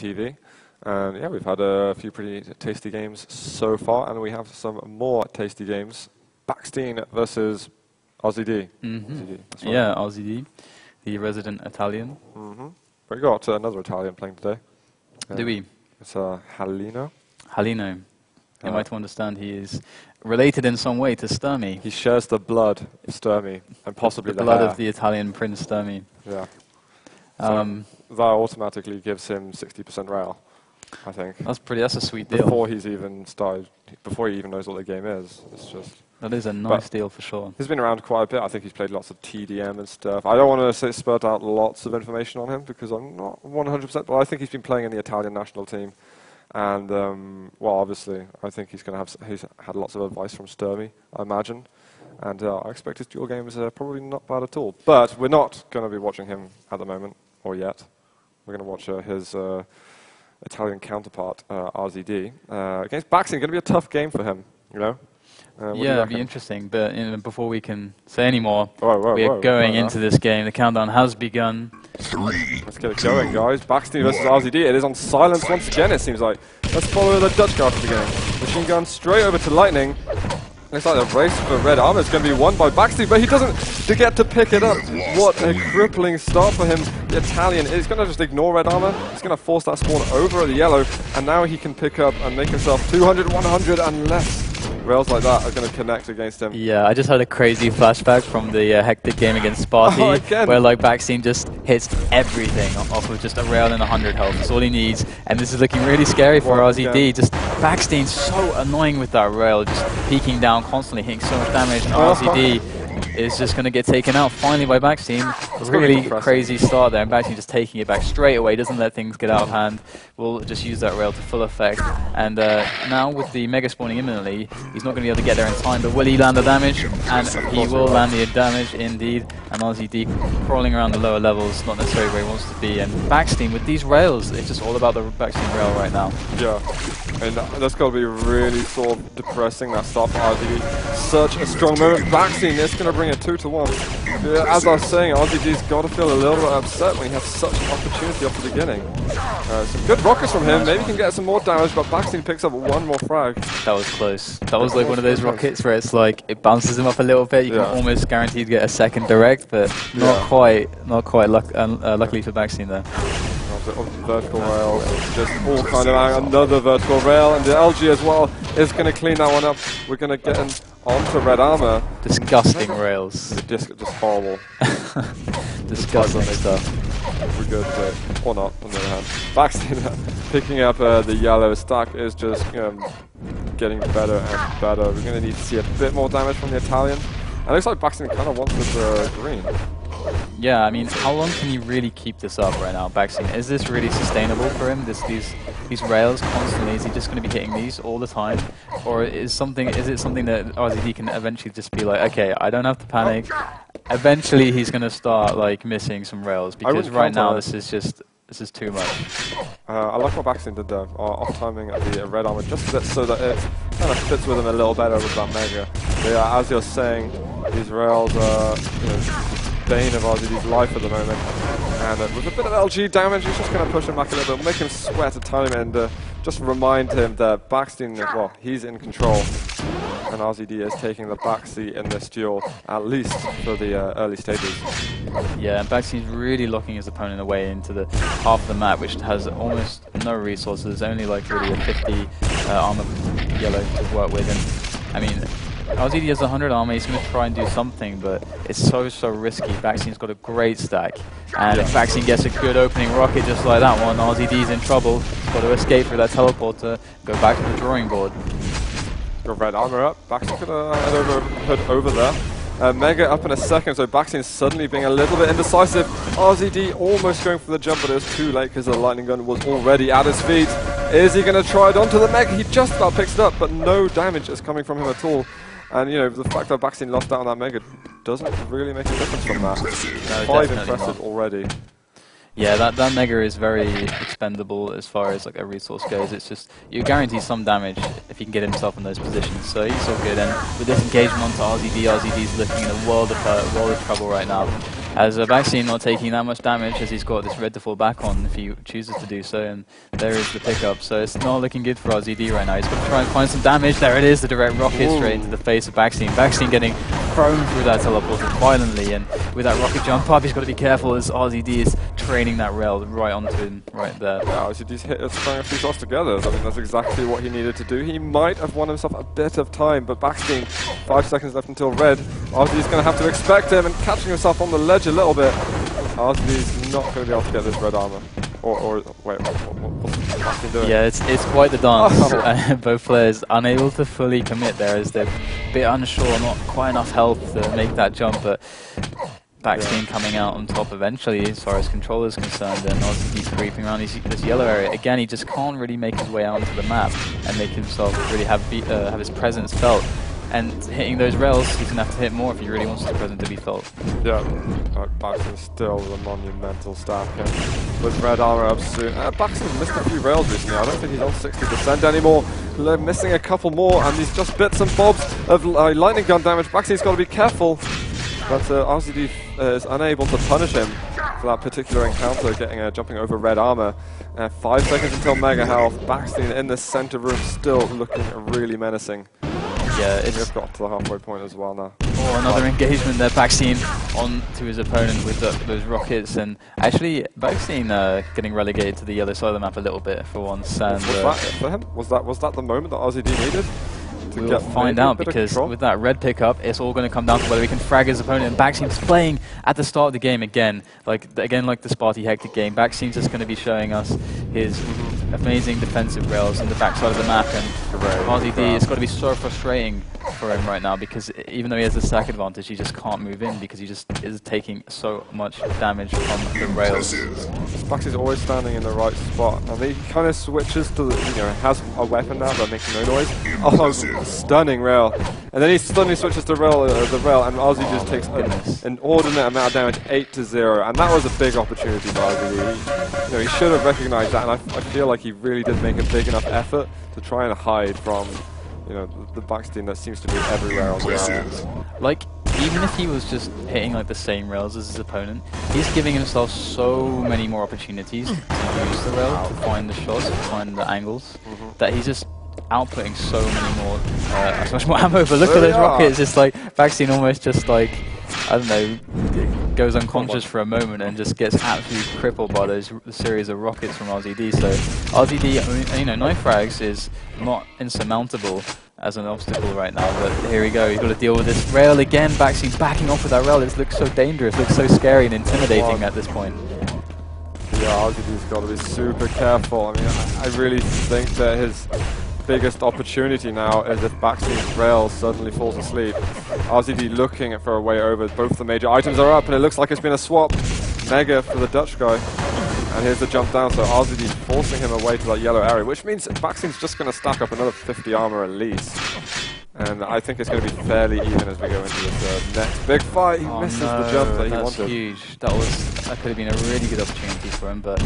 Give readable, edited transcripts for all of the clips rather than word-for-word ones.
TV. And yeah, we've had a few pretty tasty games so far, and we have some more tasty games. Baksteen versus RZD. Mm-hmm. That's right. Yeah, RZD, the resident Italian. Mm-hmm. We got another Italian playing today. Do we? It's Halino. Halino. Am I to understand he is related in some way to Sturmy? He shares the blood of Sturmy, and possibly the blood hair. of the Italian Prince Sturmy. Yeah. So that automatically gives him 60% rail, I think. That's a sweet deal. Before he even knows what the game is. It's just... That is a nice deal for sure. He's been around quite a bit. I think he's played lots of TDM and stuff. I don't want to spurt out lots of information on him because I'm not 100%, but I think he's been playing in the Italian national team. And, well, obviously, I think he's had lots of advice from Sturmy, I imagine. And I expect his dual games are probably not bad at all. But we're not going to be watching him at the moment, or yet. We're going to watch his Italian counterpart, RZD. Against Baksteen, going to be a tough game for him, you know? Yeah, it'll be interesting. But before we can say any more, we are going into this game. The countdown has begun. 3. Let's get it going, guys. Baksteen versus RZD. It is on silence once again, it seems like. Let's follow the Dutch guy for the game. Machine gun straight over to Lightning. Looks like the race for red armor is going to be won by Baksteen, but he doesn't get to pick it up. What a crippling start for him. The Italian is going to just ignore red armor. He's going to force that spawn over at the yellow, and now he can pick up and make himself 200, 100, and less. Rails like that are going to connect against him. Yeah, I just had a crazy flashback from the hectic game against Sparty, where like Baksteen just hits everything off of just a rail and 100 health. That's all he needs, and this is looking really scary for RZD. Just Baksteen's so annoying with that rail, just peeking down constantly, hitting so much damage, and RZD is just going to get taken out finally by Baksteen. Really crazy start there, and Baksteen just taking it back straight away, doesn't let things get out of hand. We'll just use that rail to full effect. And now with the Mega spawning imminently, he's not going to be able to get there in time, but will he land the damage? And he will land the damage indeed. And RZD crawling around the lower levels, not necessarily where he wants to be. And Baksteen with these rails, it's just all about the Baksteen rail right now. Yeah, and that's got to be really sort of depressing, that start for RZD. Such a strong moment. Baksteen is going to bring it 2-1. Yeah, as I was saying, RZD's got to feel a little bit upset when he has such an opportunity off the beginning. Some good rockets from him. Maybe he can get some more damage, but Baksteen picks up one more frag. That was close. That was like one of those rockets where it's like it bounces him up a little bit. You can almost guarantee to get a second direct, but not quite. Luckily for Baksteen there. Vertical rails, just all kind of another vertical rail, and the LG as well is going to clean that one up. We're going to get him onto red armor. Disgusting rails. Just horrible. Disgusting stuff. We're good, but or not. On the other hand, Baksteen picking up the yellow stack is just getting better and better. We're going to need to see a bit more damage from the Italian. And it looks like Baksteen kind of wants this green. Yeah, I mean, how long can you really keep this up right now, Baksteen? Is this really sustainable for him? These rails constantly? Is he just going to be hitting these all the time, or is it something that RZD can eventually just be like, okay, I don't have to panic. Eventually, he's going to start like missing some rails because right now this is too much. I like what Baksteen did there, off timing at the red armor just a bit so that it kind of fits with him a little better with that Mega. But yeah, as you're saying, these rails are bane of RZD's life at the moment, and with a bit of LG damage, he's just going to push him back a little bit, make him sweat a time, and just remind him that Baksteen, well, he's in control, and RZD is taking the backseat in this duel, at least for the early stages. Yeah, and Baksteen's really locking his opponent away into the half of the map, which has almost no resources, only like really a 50 armor yellow to work with, and I mean, RZD has 100 armor, he's going to try and do something, but it's so risky. Baksteen's got a great stack, and if Baksteen gets a good opening rocket just like that one, RZD's in trouble. He's got to escape through that teleporter, go back to the drawing board. Got red armor up, Baksteen's going to head over there. Mega up in a second, so Baksteen suddenly being a little bit indecisive. RZD almost going for the jump, but it was too late because the lightning gun was already at his feet. Is he going to try it onto the Mega? He just about picks it up, but no damage is coming from him at all. And you know, the fact that Baksteen lost out on that Mega doesn't really make a difference from that. No, 5 impressive already. Yeah, that Mega is very expendable as far as like a resource goes. It's just, you guarantee some damage if he can get himself in those positions. So he's all good. And with this engagement onto RZD, RZD's looking in a world of trouble right now. as baksteen not taking that much damage as he's got this red to fall back on if he chooses to do so, and there is the pickup. So it's not looking good for RZD right now. He's going to try and find some damage. There it is, the direct rocket straight into the face of baksteen. Baksteen getting thrown through that teleporter violently, and with that rocket jump up, he's got to be careful as RZD is training that rail right onto him right there. Yeah, RZD's hit throwing a few shots together. I mean, that's exactly what he needed to do. He might have won himself a bit of time, but baksteen, 5 seconds left until red. RZD's going to have to expect him, and catching himself on the ledge a little bit. RZD's not going to be able to get this red armor. Or wait, what's baksteen doing? Yeah, it's quite the dance. Both players unable to fully commit there as they're a bit unsure, not quite enough health to make that jump, but baksteen coming out on top eventually as far as control is concerned, and RZD creeping around this yellow area. Again, he just can't really make his way out into the map and make himself really have his presence felt. And hitting those rails, he's going to have to hit more if he really wants his presence to be felt. Yeah, baksteen still the monumental stack with red armor up soon. Baksteen missed a few rails recently. I don't think he's on 60% anymore. They're missing a couple more, and he's just bits and bobs of lightning gun damage. Baksteen's got to be careful. But RZD is unable to punish him for that particular encounter, jumping over red armor. 5 seconds until mega health. Baksteen in the center room, still looking really menacing. Yeah, it's got to the halfway point as well now. Oh, another engagement there. Baksteen on to his opponent with those rockets, and actually baksteen getting relegated to the yellow side of the map a little bit for once. And was that for him? Was that the moment that RZD needed? We'll find out, because with that red pickup, it's all going to come down to whether we can frag his opponent. And bakseen's playing at the start of the game again, like the Sparty Hectic game. Bakseen's just going to be showing us his amazing defensive rails on the backside of the map, and RZD, it's got to be so frustrating for him right now, because even though he has the stack advantage, he just can't move in because he just is taking so much damage from the rails. Baksteen's always standing in the right spot, and he kind of switches to the, has a weapon now but making no noise. Oh, stunning rail. And then he suddenly switches to the rail, and RZD just takes an inordinate amount of damage, 8-0, and that was a big opportunity for RZD. He should have recognized that, and I feel like he really did make a big enough effort to try and hide from the baksteen that seems to be everywhere on the ground. Like, even if he was just hitting like the same rails as his opponent, he's giving himself so many more opportunities to use the rail, to find the shots, to find the angles, that he's just outputting so much more ammo. But look at those rockets, it's like baksteen almost just like, I don't know, goes unconscious for a moment and just gets absolutely crippled by those series of rockets from RZD. So RZD, 9 frags is not insurmountable as an obstacle right now, but here we go, he's got to deal with this rail again. Baksteen backing off with that rail. It looks so dangerous, looks so scary and intimidating at this point. Yeah, RZD's got to be super careful. I mean, I really think that his biggest opportunity now is if baksteen's rail suddenly falls asleep. RZD looking for a way over. Both the major items are up, and it looks like it's been a swap. Mega for the Dutch guy. And here's the jump down, so RZD forcing him away to that yellow area, which means baksteen's just going to stack up another 50 armor at least. And I think it's going to be fairly even as we go into this next big fight. He misses the jump that he wanted. That's huge. That could have been a really good opportunity for him, but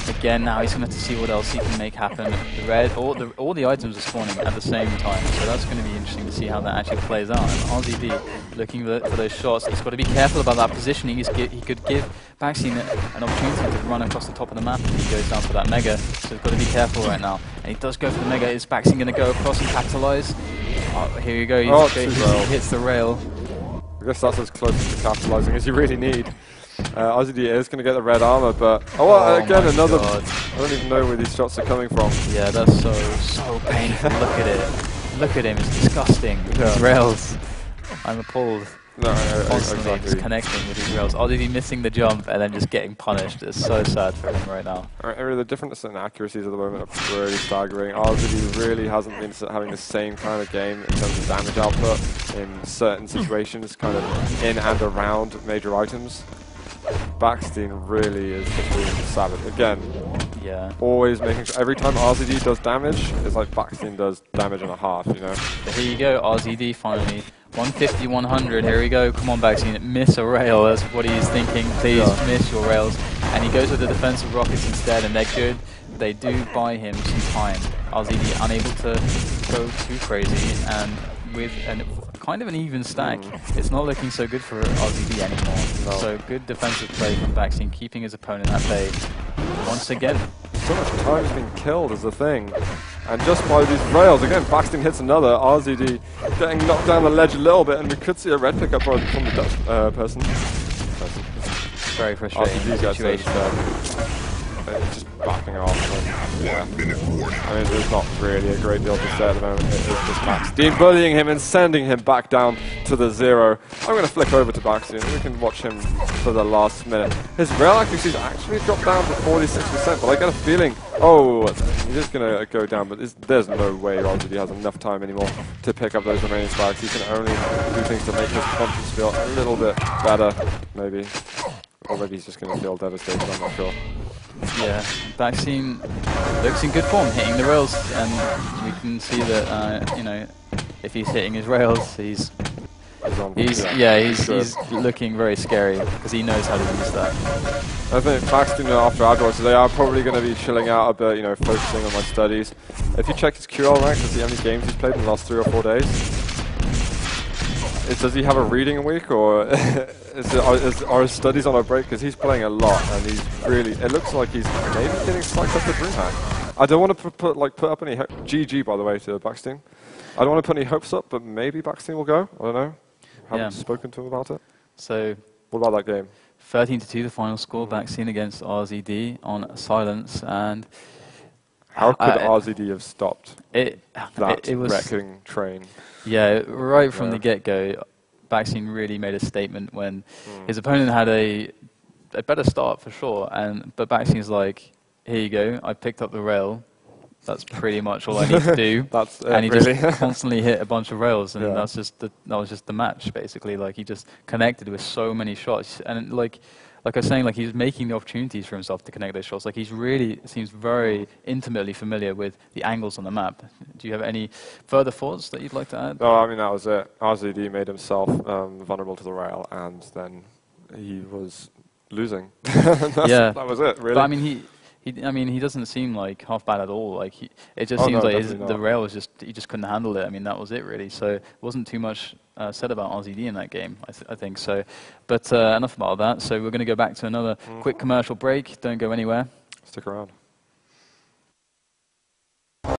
again, now he's going to have to see what else he can make happen. The red, all the items are spawning at the same time, so that's going to be interesting to see how that actually plays out. And RZD looking for those shots. He's got to be careful about that positioning. He could give baksteen an opportunity to run across the top of the map if he goes down for that mega, so he's got to be careful right now. And he does go for the mega. Is baksteen going to go across and capitalize? Here you go, he hits the rail. I guess that's as close to capitalizing as you really need. RZD is going to get the red armor, but again another. God. I don't even know where these shots are coming from. Yeah, that's so painful. Look at it. Look at him. It's disgusting. These rails. I'm appalled. No, constantly exactly. just connecting with these rails. RZD missing the jump and then just getting punished. It's so sad for him right now. The difference in accuracies at the moment are really staggering. RZD really hasn't been having the same kind of game in terms of damage output in certain situations, kind of in and around major items. Baksteen really is just being savage. Again, always making sure every time RZD does damage, it's like baksteen does damage and a half, Here you go, RZD finally. 150, 100, here we go. Come on, baksteen, miss a rail. That's what he's thinking. Please miss your rails. And he goes with the defensive rockets instead, and they're good. They do buy him some time. RZD unable to go too crazy, and with a kind of an even stack. It's not looking so good for RZD anymore. No. So good defensive play from baksteen, keeping his opponent at bay once again. So much time has been killed is the thing. And just by these rails, again, baksteen hits another, RZD getting knocked down the ledge a little bit, and we could see a red pickup from the Dutch person. Very frustrating situation. It's just backing off. And, yeah. I mean, there's not really a great deal to say at the moment. It is just baksteen bullying him and sending him back down to the 0. I'm going to flick over to baksteen and we can watch him for the last minute. His rail accuracy's actually dropped down to 46%, but I get a feeling, oh, he's just going to go down, but there's no way RZD has enough time anymore to pick up those remaining spikes. He can only do things to make his confidence feel a little bit better, maybe. Or maybe he's just going to feel devastated, I'm not sure. Yeah, baksteen looks in good form, hitting the rails, and we can see that, you know, if he's hitting his rails, he's looking very scary, because he knows how to use that. I think baksteen after Adroit today, I'm probably going to be chilling out a bit, you know, focusing on my studies. If you check his QL rank to see how many games he's played in the last 3 or 4 days, does he have a reading week, or are his studies on a break? Because he's playing a lot, and he's really, it looks like he's maybe getting psyched up the DreamHack. I don't want to put up any GG, by the way, to baksteen. I don't want to put any hopes up, but maybe baksteen will go. I don't know. Haven't spoken to him about it. So, what about that game? 13-2, the final score. Baksteen against RZD on silence, and how could RZD have stopped it was wrecking train? Yeah, right from the get-go, baksteen really made a statement when his opponent had a better start for sure, but baksteen's like, here you go, I picked up the rail. That's pretty much all I need to do. And he really just constantly hit a bunch of rails, and that was just the match basically. Like, he just connected with so many shots, and like I was saying, like, he's making the opportunities for himself to connect those shots. Like, he's really seems very intimately familiar with the angles on the map. Do you have any further thoughts that you'd like to add? No, I mean, that was it. RZD made himself vulnerable to the rail, and then he was losing. That was it, really. But I mean, he doesn't seem like half bad at all. Like, it just seems like the rail was he just couldn't handle it. I mean, that was it really. So it wasn't too much said about RZD in that game, I think so. But enough about that. So we're going to go back to another quick commercial break. Don't go anywhere. Stick around.